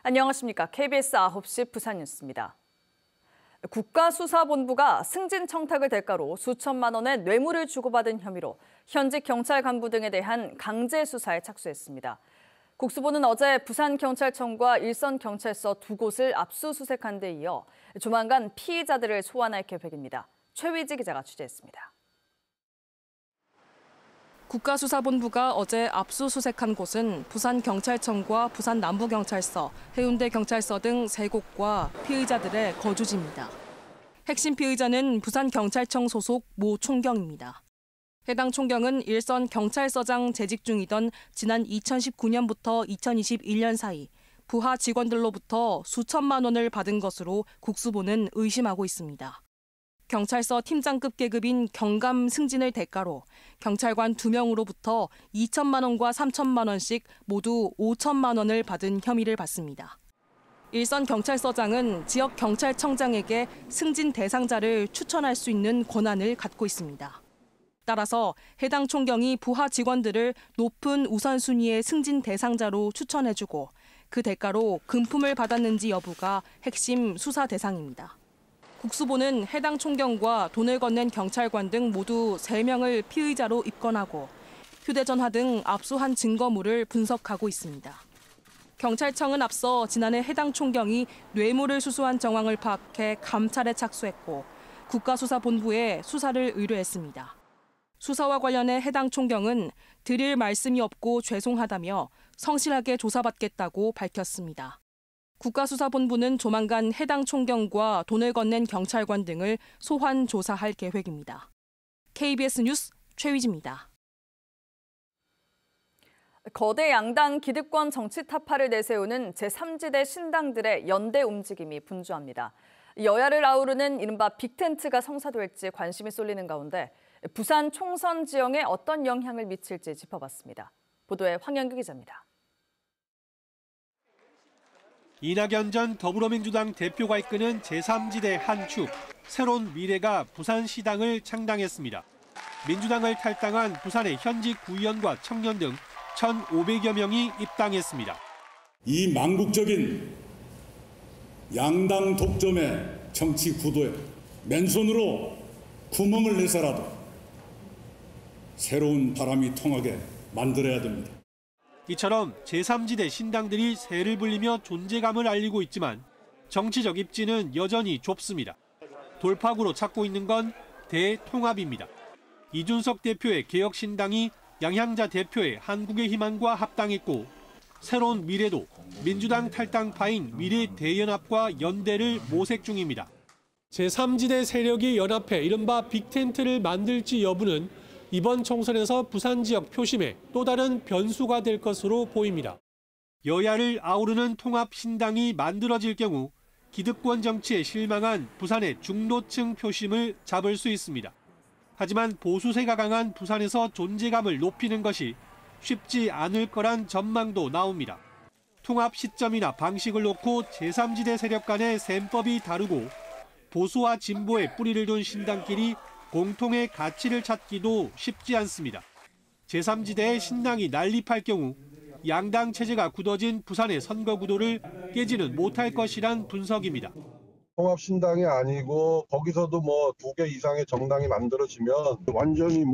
안녕하십니까. KBS 9시 부산 뉴스입니다. 국가수사본부가 승진 청탁을 대가로 수천만 원의 뇌물을 주고받은 혐의로 현직 경찰 간부 등에 대한 강제 수사에 착수했습니다. 국수본은 어제 부산경찰청과 일선경찰서 두 곳을 압수수색한 데 이어 조만간 피의자들을 소환할 계획입니다. 최위지 기자가 취재했습니다. 국가수사본부가 어제 압수수색한 곳은 부산경찰청과 부산남부경찰서, 해운대경찰서 등 3곳과 피의자들의 거주지입니다. 핵심 피의자는 부산경찰청 소속 모 총경입니다. 해당 총경은 일선 경찰서장 재직 중이던 지난 2019년부터 2021년 사이 부하 직원들로부터 수천만 원을 받은 것으로 국수본은 의심하고 있습니다. 경찰서 팀장급 계급인 경감 승진을 대가로 경찰관 2명으로부터 2천만 원과 3천만 원씩 모두 5천만 원을 받은 혐의를 받습니다. 일선 경찰서장은 지역 경찰청장에게 승진 대상자를 추천할 수 있는 권한을 갖고 있습니다. 따라서 해당 총경이 부하 직원들을 높은 우선순위의 승진 대상자로 추천해주고 그 대가로 금품을 받았는지 여부가 핵심 수사 대상입니다. 국수본은 해당 총경과 돈을 건넨 경찰관 등 모두 3명을 피의자로 입건하고 휴대전화 등 압수한 증거물을 분석하고 있습니다. 경찰청은 앞서 지난해 해당 총경이 뇌물을 수수한 정황을 파악해 감찰에 착수했고 국가수사본부에 수사를 의뢰했습니다. 수사와 관련해 해당 총경은 드릴 말씀이 없고 죄송하다며 성실하게 조사받겠다고 밝혔습니다. 국가수사본부는 조만간 해당 총경과 돈을 건넨 경찰관 등을 소환 조사할 계획입니다. KBS 뉴스 최위지입니다. 거대 양당 기득권 정치 타파를 내세우는 제3지대 신당들의 연대 움직임이 분주합니다. 여야를 아우르는 이른바 빅텐트가 성사될지 관심이 쏠리는 가운데 부산 총선 지형에 어떤 영향을 미칠지 짚어봤습니다. 보도에 황영규 기자입니다. 이낙연 전 더불어민주당 대표가 이끄는 제3지대 한 축, 새로운 미래가 부산시당을 창당했습니다. 민주당을 탈당한 부산의 현직 구의원과 청년 등 1,500여 명이 입당했습니다. 이 망국적인 양당 독점의 정치 구도에 맨손으로 구멍을 내서라도 새로운 바람이 통하게 만들어야 됩니다. 이처럼 제3지대 신당들이 새를 불리며 존재감을 알리고 있지만 정치적 입지는 여전히 좁습니다. 돌파구로 찾고 있는 건 대통합입니다. 이준석 대표의 개혁신당이 양향자 대표의 한국의 희망과 합당했고 새로운 미래도 민주당 탈당파인 미래대연합과 연대를 모색 중입니다. 제3지대 세력이 연합해 이른바 빅텐트를 만들지 여부는 이번 총선에서 부산 지역 표심에 또 다른 변수가 될 것으로 보입니다. 여야를 아우르는 통합신당이 만들어질 경우 기득권 정치에 실망한 부산의 중도층 표심을 잡을 수 있습니다. 하지만 보수세가 강한 부산에서 존재감을 높이는 것이 쉽지 않을 거란 전망도 나옵니다. 통합 시점이나 방식을 놓고 제3지대 세력 간의 셈법이 다르고 보수와 진보에 뿌리를 둔 신당끼리 공통의 가치를 찾기도 쉽지 않습니다. 제3지대의 신당이 난립할 경우 양당 체제가 굳어진 부산의 선거 구도를 깨지는 못할 것이란 분석입니다. 통합신당이 아니고 거기서도 2개 이상의 정당이 만들어지면 완전히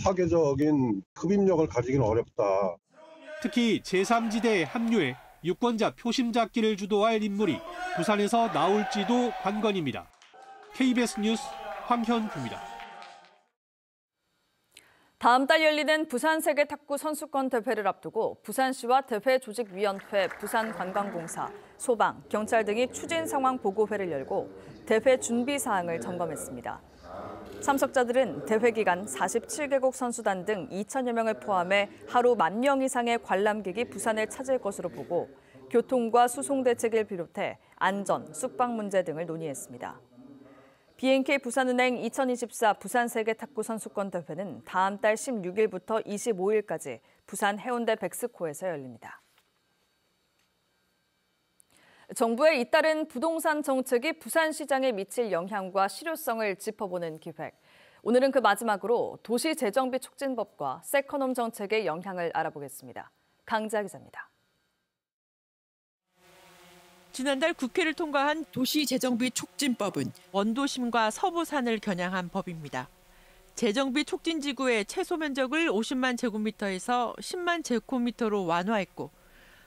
파괴적인 흡입력을 가지기는 어렵다. 특히 제3지대의 합류에 유권자 표심 잡기를 주도할 인물이 부산에서 나올지도 관건입니다. KBS 뉴스 황현규입니다. 다음 달 열리는 부산 세계탁구 선수권 대회를 앞두고 부산시와 대회조직위원회, 부산관광공사, 소방, 경찰 등이 추진 상황 보고회를 열고 대회 준비 사항을 점검했습니다. 참석자들은 대회 기간 47개국 선수단 등 2천여 명을 포함해 하루 10,000명 이상의 관람객이 부산을 찾을 것으로 보고 교통과 수송 대책을 비롯해 안전, 숙박 문제 등을 논의했습니다. BNK 부산은행 2024 부산 세계탁구 선수권 대회는 다음 달 16일부터 25일까지 부산 해운대 백스코에서 열립니다. 정부의 잇따른 부동산 정책이 부산 시장에 미칠 영향과 실효성을 짚어보는 기획. 오늘은 그 마지막으로 도시재정비 촉진법과 세컨홈 정책의 영향을 알아보겠습니다. 강지아 기자입니다. 지난달 국회를 통과한 도시재정비 촉진법은 원도심과 서부산을 겨냥한 법입니다. 재정비 촉진지구의 최소 면적을 50만 제곱미터에서 10만 제곱미터로 완화했고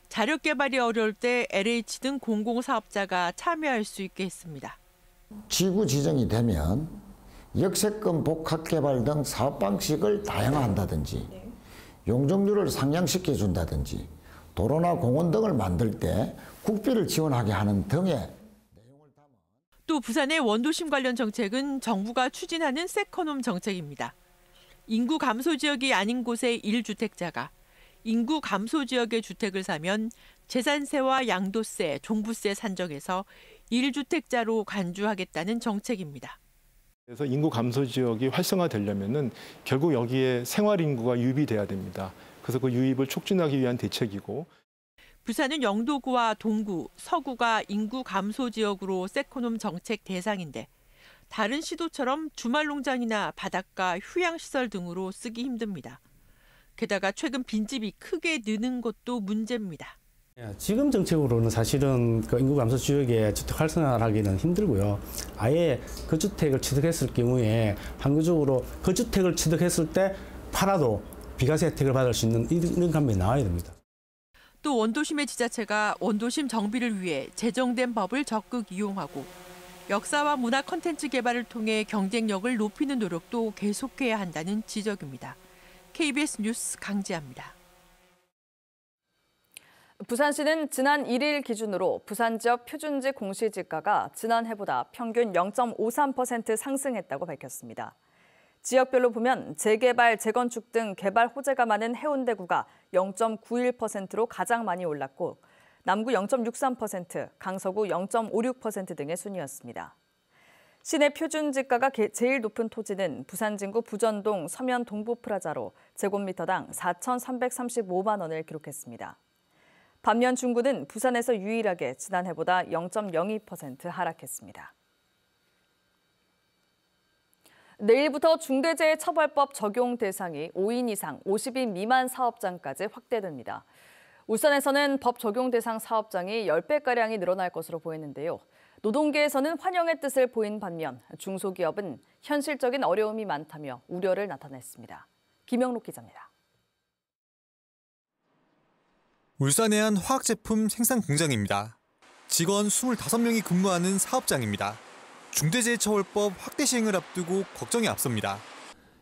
자력 개발이 어려울 때 LH 등 공공사업자가 참여할 수 있게 했습니다. 지구 지정이 되면 역세권 복합개발 등 사업 방식을 다양화한다든지 용적률을 상향시켜준다든지 도로나 공원 등을 만들 때 국비를 지원하게 하는 등의 내용을 담아. 또 부산의 원도심 관련 정책은 정부가 추진하는 세컨홈 정책입니다. 인구 감소 지역이 아닌 곳의 1주택자가 인구 감소 지역의 주택을 사면 재산세와 양도세, 종부세 산정해서 1주택자로 간주하겠다는 정책입니다. 그래서 인구 감소 지역이 활성화되려면은 결국 여기에 생활 인구가 유입이 돼야 됩니다. 그래서 그 유입을 촉진하기 위한 대책이고. 부산은 영도구와 동구, 서구가 인구 감소 지역으로 세컨홈 정책 대상인데 다른 시도처럼 주말 농장이나 바닷가, 휴양시설 등으로 쓰기 힘듭니다. 게다가 최근 빈집이 크게 느는 것도 문제입니다. 지금 정책으로는 사실은 그 인구 감소 지역에 주택 활성화하기는 힘들고요. 아예 그 주택을 취득했을 경우에 항구적으로 그 주택을 취득했을 때 팔아도 비과세 혜택을 받을 수 있는 이런 감면이 나와야 됩니다. 또 원도심의 지자체가 원도심 정비를 위해 제정된 법을 적극 이용하고 역사와 문화 콘텐츠 개발을 통해 경쟁력을 높이는 노력도 계속해야 한다는 지적입니다. KBS 뉴스 강지아입니다. 부산시는 지난 1일 기준으로 부산 지역 표준지 공시지가가 지난해보다 평균 0.53% 상승했다고 밝혔습니다. 지역별로 보면 재개발, 재건축 등 개발 호재가 많은 해운대구가 0.91%로 가장 많이 올랐고 남구 0.63%, 강서구 0.56% 등의 순이었습니다. 시내 표준지가가 제일 높은 토지는 부산 진구 부전동 서면 동부프라자로 제곱미터당 4,335만 원을 기록했습니다. 반면 중구는 부산에서 유일하게 지난해보다 0.02% 하락했습니다. 내일부터 중대재해처벌법 적용 대상이 5인 이상 50인 미만 사업장까지 확대됩니다. 울산에서는 법 적용 대상 사업장이 10배가량이 늘어날 것으로 보이는데요. 노동계에서는 환영의 뜻을 보인 반면 중소기업은 현실적인 어려움이 많다며 우려를 나타냈습니다. 김영록 기자입니다. 울산의 한 화학제품 생산 공장입니다. 직원 25명이 근무하는 사업장입니다. 중대재해처벌법 확대 시행을 앞두고 걱정이 앞섭니다.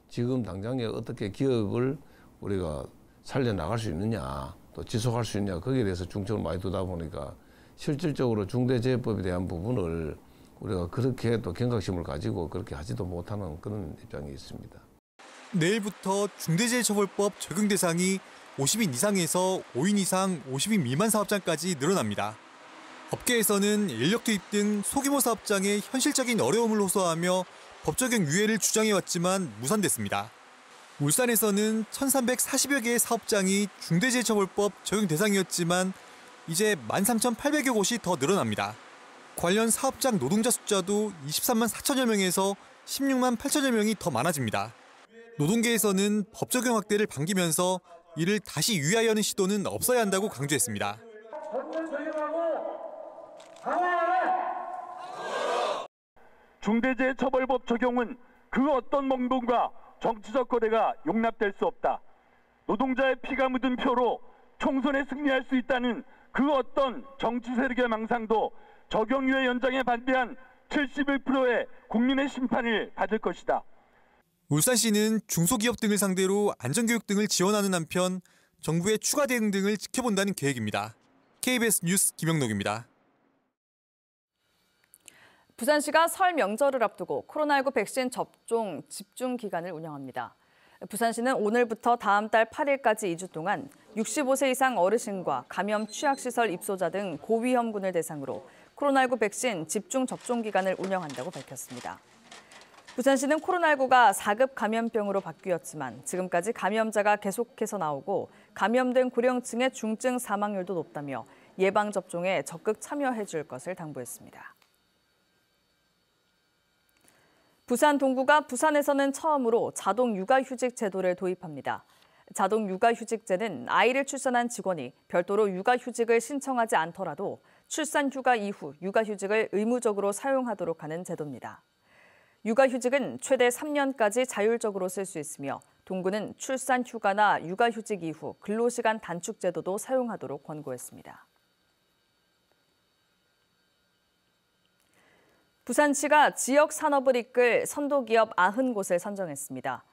지금 당장에 어떻게 기업을 우리가 살려나갈 수 있느냐, 또 지속할 수 있느냐, 거기에 대해서 중점을 많이 두다 보니까 실질적으로 중대재해법에 대한 부분을 우리가 그렇게 또 경각심을 가지고 그렇게 하지도 못하는 그런 입장이 있습니다. 내일부터 중대재해처벌법 적용 대상이 50인 이상에서 5인 이상 50인 미만 사업장까지 늘어납니다. 업계에서는 인력 투입 등 소규모 사업장의 현실적인 어려움을 호소하며 법 적용 유예를 주장해왔지만 무산됐습니다. 울산에서는 1,340여 개의 사업장이 중대재해처벌법 적용 대상이었지만 이제 13,800여 곳이 더 늘어납니다. 관련 사업장 노동자 숫자도 23만 4천여 명에서 16만 8천여 명이 더 많아집니다. 노동계에서는 법 적용 확대를 반기면서 이를 다시 유예하려는 시도는 없어야 한다고 강조했습니다. 중대재해처벌법 적용은 그 어떤 몽둥과 정치적 거대가 용납될 수 없다. 노동자의 피가 묻은 표로 총선에 승리할 수 있다는 그 어떤 정치 세력의 망상도 적용유예 연장에 반대한 71%의 국민의 심판을 받을 것이다. 울산시는 중소기업 등을 상대로 안전교육 등을 지원하는 한편 정부의 추가 대응 등을 지켜본다는 계획입니다. KBS 뉴스 김영록입니다. 부산시가 설 명절을 앞두고 코로나19 백신 접종 집중 기간을 운영합니다. 부산시는 오늘부터 다음 달 8일까지 2주 동안 65세 이상 어르신과 감염 취약시설 입소자 등 고위험군을 대상으로 코로나19 백신 집중 접종 기간을 운영한다고 밝혔습니다. 부산시는 코로나19가 4급 감염병으로 바뀌었지만 지금까지 감염자가 계속해서 나오고 감염된 고령층의 중증 사망률도 높다며 예방접종에 적극 참여해 줄 것을 당부했습니다. 부산 동구가 부산에서는 처음으로 자동 육아휴직 제도를 도입합니다. 자동 육아휴직제는 아이를 출산한 직원이 별도로 육아휴직을 신청하지 않더라도 출산 휴가 이후 육아휴직을 의무적으로 사용하도록 하는 제도입니다. 육아휴직은 최대 3년까지 자율적으로 쓸 수 있으며 동구는 출산 휴가나 육아휴직 이후 근로시간 단축 제도도 사용하도록 권고했습니다. 부산시가 지역 산업을 이끌 선도기업 90곳을 선정했습니다.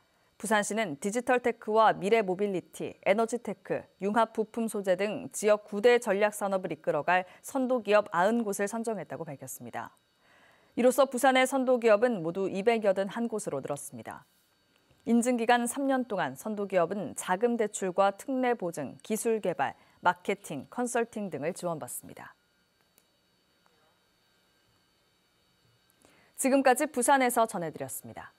부산시는 디지털테크와 미래 모빌리티, 에너지테크, 융합 부품 소재 등 지역 9대 전략 산업을 이끌어갈 선도기업 90곳을 선정했다고 밝혔습니다. 이로써 부산의 선도기업은 모두 281곳으로 늘었습니다. 인증기간 3년 동안 선도기업은 자금 대출과 특례 보증, 기술 개발, 마케팅, 컨설팅 등을 지원받습니다. 지금까지 부산에서 전해드렸습니다.